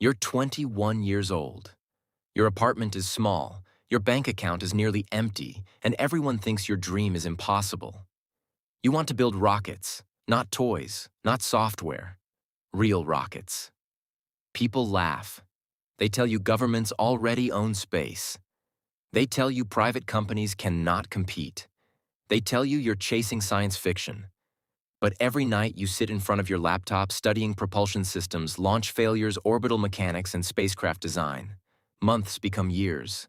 You're 21 years old. Your apartment is small, your bank account is nearly empty, and everyone thinks your dream is impossible. You want to build rockets, not toys, not software, real rockets. People laugh. They tell you governments already own space. They tell you private companies cannot compete. They tell you you're chasing science fiction. But every night you sit in front of your laptop studying propulsion systems, launch failures, orbital mechanics, and spacecraft design. Months become years.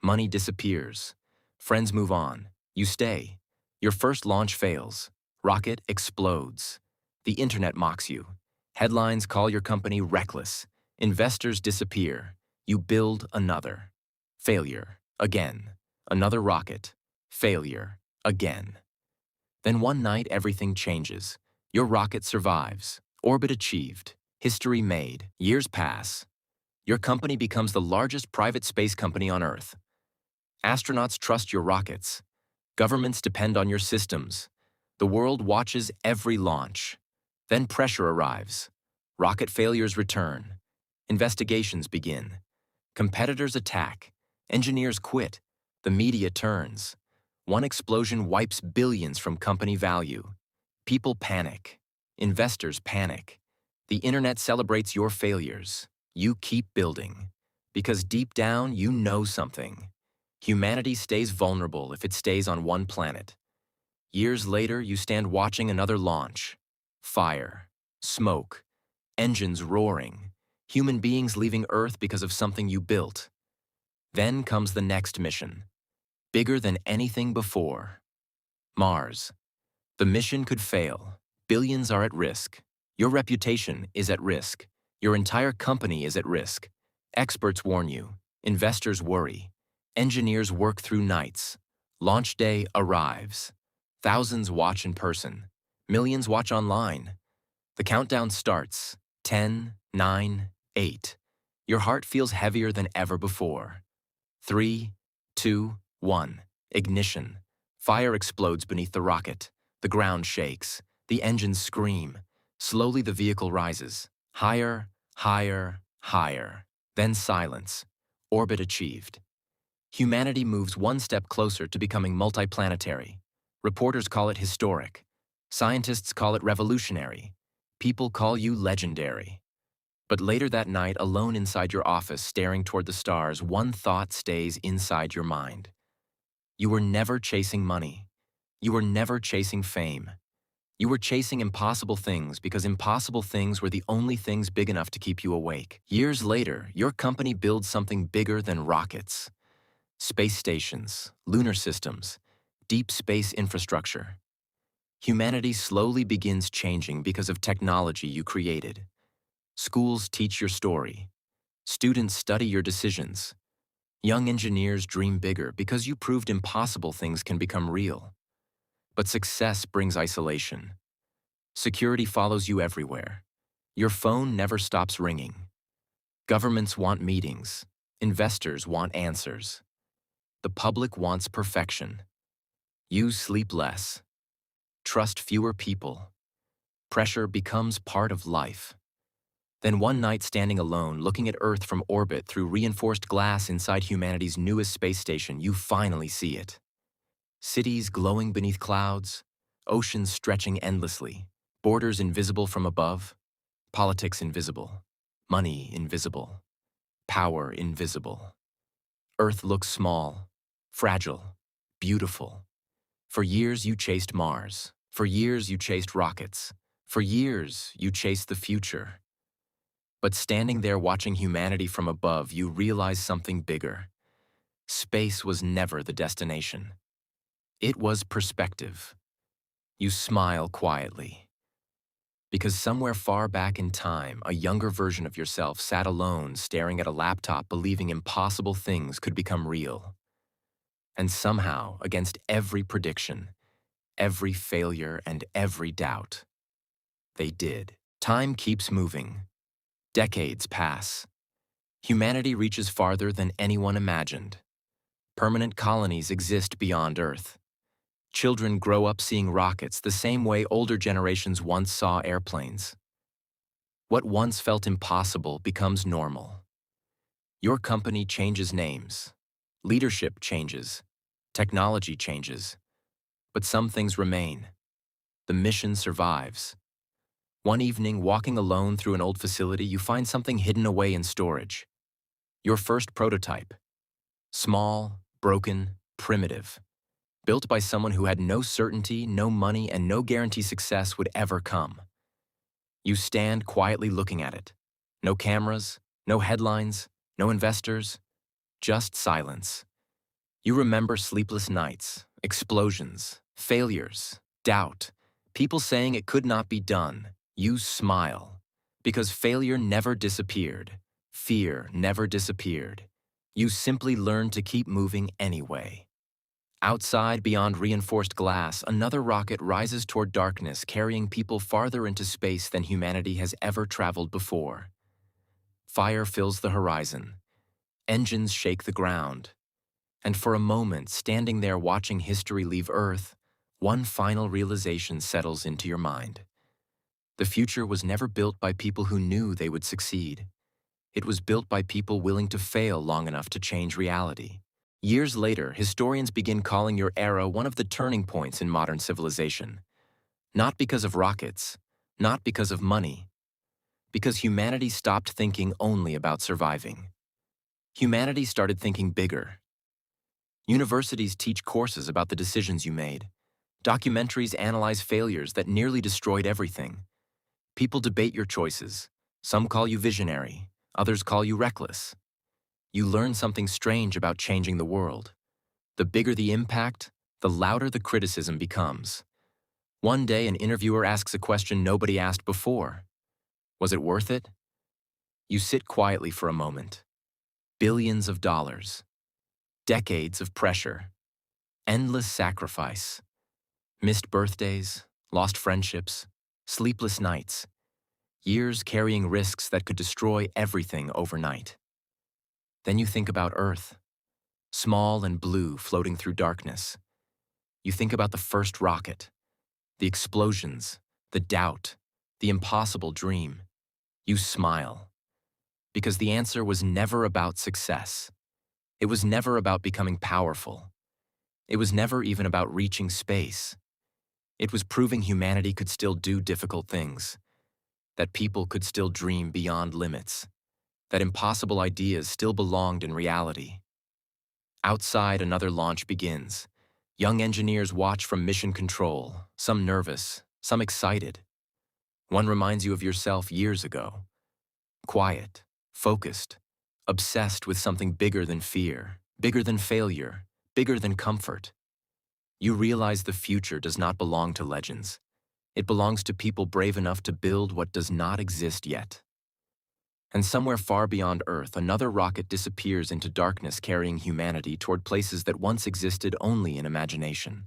Money disappears. Friends move on. You stay. Your first launch fails. Rocket explodes. The internet mocks you. Headlines call your company reckless. Investors disappear. You build another. Failure. Again. Another rocket. Failure. Again. Then one night everything changes. Your rocket survives. Orbit achieved. History made. Years pass. Your company becomes the largest private space company on Earth. Astronauts trust your rockets. Governments depend on your systems. The world watches every launch. Then pressure arrives. Rocket failures return. Investigations begin. Competitors attack. Engineers quit. The media turns. One explosion wipes billions from company value. People panic. Investors panic. The internet celebrates your failures. You keep building. Because deep down, you know something. Humanity stays vulnerable if it stays on one planet. Years later, you stand watching another launch. Fire. Smoke. Engines roaring. Human beings leaving Earth because of something you built. Then comes the next mission. Bigger than anything before. Mars. The mission could fail. Billions are at risk. Your reputation is at risk. Your entire company is at risk. Experts warn you. Investors worry. Engineers work through nights. Launch day arrives. Thousands watch in person. Millions watch online. The countdown starts. 10, 9, 8. Your heart feels heavier than ever before. 3, 2, 1. Ignition. Fire explodes beneath the rocket. The ground shakes. The engines scream. Slowly the vehicle rises. Higher, higher, higher. Then silence. Orbit achieved. Humanity moves one step closer to becoming multi-planetary. Reporters call it historic. Scientists call it revolutionary. People call you legendary. But later that night, alone inside your office, staring toward the stars, one thought stays inside your mind. You were never chasing money. You were never chasing fame. You were chasing impossible things because impossible things were the only things big enough to keep you awake. Years later, your company builds something bigger than rockets. Space stations, lunar systems, deep space infrastructure. Humanity slowly begins changing because of technology you created. Schools teach your story. Students study your decisions. Young engineers dream bigger because you proved impossible things can become real. But success brings isolation. Security follows you everywhere. Your phone never stops ringing. Governments want meetings. Investors want answers. The public wants perfection. You sleep less. Trust fewer people. Pressure becomes part of life. Then one night, standing alone, looking at Earth from orbit through reinforced glass inside humanity's newest space station, you finally see it. Cities glowing beneath clouds, oceans stretching endlessly, borders invisible from above, politics invisible, money invisible, power invisible. Earth looks small, fragile, beautiful. For years you chased Mars. For years you chased rockets. For years you chased the future. But standing there watching humanity from above, you realize something bigger. Space was never the destination. It was perspective. You smile quietly. Because somewhere far back in time, a younger version of yourself sat alone staring at a laptop believing impossible things could become real. And somehow, against every prediction, every failure, and every doubt, they did. Time keeps moving. Decades pass. Humanity reaches farther than anyone imagined. Permanent colonies exist beyond Earth. Children grow up seeing rockets the same way older generations once saw airplanes. What once felt impossible becomes normal. Your company changes names. Leadership changes. Technology changes. But some things remain. The mission survives. One evening, walking alone through an old facility, you find something hidden away in storage. Your first prototype. Small, broken, primitive. Built by someone who had no certainty, no money, and no guarantee success would ever come. You stand quietly looking at it. No cameras, no headlines, no investors, just silence. You remember sleepless nights, explosions, failures, doubt, people saying it could not be done. You smile, because failure never disappeared. Fear never disappeared. You simply learned to keep moving anyway. Outside, beyond reinforced glass, another rocket rises toward darkness, carrying people farther into space than humanity has ever traveled before. Fire fills the horizon. Engines shake the ground. And for a moment, standing there watching history leave Earth, one final realization settles into your mind. The future was never built by people who knew they would succeed. It was built by people willing to fail long enough to change reality. Years later, historians begin calling your era one of the turning points in modern civilization. Not because of rockets, not because of money, because humanity stopped thinking only about surviving. Humanity started thinking bigger. Universities teach courses about the decisions you made. Documentaries analyze failures that nearly destroyed everything. People debate your choices. Some call you visionary, others call you reckless. You learn something strange about changing the world. The bigger the impact, the louder the criticism becomes. One day, an interviewer asks a question nobody asked before. Was it worth it? You sit quietly for a moment. Billions of dollars. Decades of pressure. Endless sacrifice. Missed birthdays, lost friendships, sleepless nights. Years carrying risks that could destroy everything overnight. Then you think about Earth. Small and blue floating through darkness. You think about the first rocket, the explosions, the doubt, the impossible dream. You smile. Because the answer was never about success. It was never about becoming powerful. It was never even about reaching space. It was proving humanity could still do difficult things, that people could still dream beyond limits, that impossible ideas still belonged in reality. Outside, another launch begins. Young engineers watch from mission control, some nervous, some excited. One reminds you of yourself years ago. Quiet, focused, obsessed with something bigger than fear, bigger than failure, bigger than comfort. You realize the future does not belong to legends. It belongs to people brave enough to build what does not exist yet. And somewhere far beyond Earth, another rocket disappears into darkness, carrying humanity toward places that once existed only in imagination.